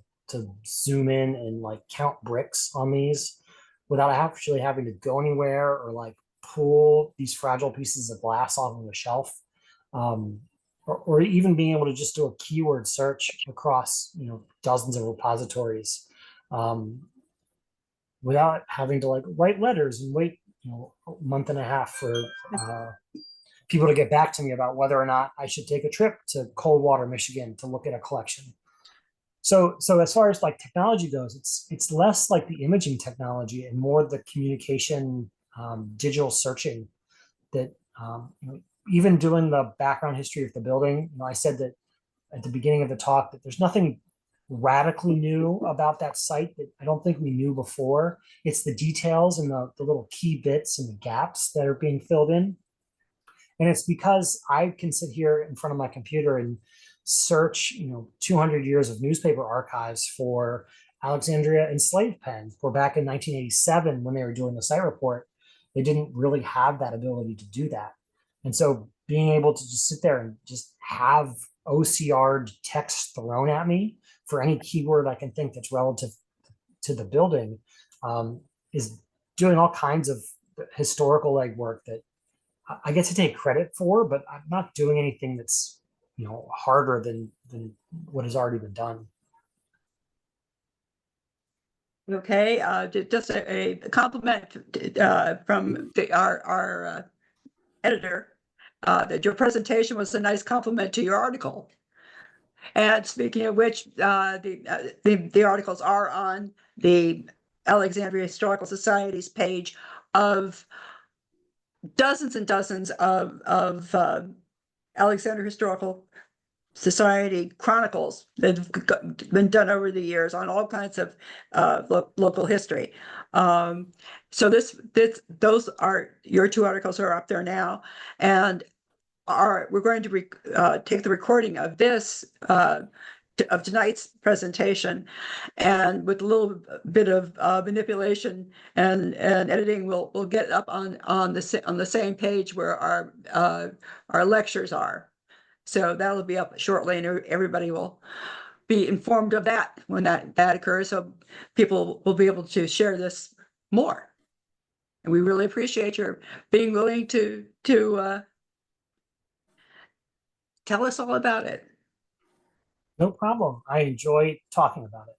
zoom in and like count bricks on these without actually having to go anywhere or like pull these fragile pieces of glass off of a shelf, or even being able to just do a keyword search across dozens of repositories, without having to like write letters and wait a month and a half for people to get back to me about whether or not I should take a trip to Coldwater, Michigan to look at a collection. So as far as like technology goes, it's less like the imaging technology and more the communication, digital searching that, even doing the background history of the building, I said that at the beginning of the talk that there's nothing radically new about that site that I don't think we knew before. It's the details and the little key bits and the gaps that are being filled in. And it's because I can sit here in front of my computer and search, 200 years of newspaper archives for Alexandria enslaved pens. For back in 1987, when they were doing the site report, they didn't really have that ability to do that. And so being able to just sit there and just have OCR text thrown at me for any keyword I can think that's relative to the building, is doing all kinds of historical legwork that I get to take credit for, but I'm not doing anything that's harder than what has already been done. Okay, just a compliment from our editor that your presentation was a nice compliment to your article. And speaking of which, the articles are on the Alexandria Historical Society's page of dozens and dozens of Alexandria Historical Society chronicles that have been done over the years on all kinds of local history. So those are your two articles are up there now, and we're going to take the recording of this of tonight's presentation, and with a little bit of manipulation and editing, we'll get it up on the same page where our lectures are. So that'll be up shortly, and everybody will be informed of that when that occurs. So people will be able to share this more. And we really appreciate your being willing to tell us all about it. No problem. I enjoy talking about it.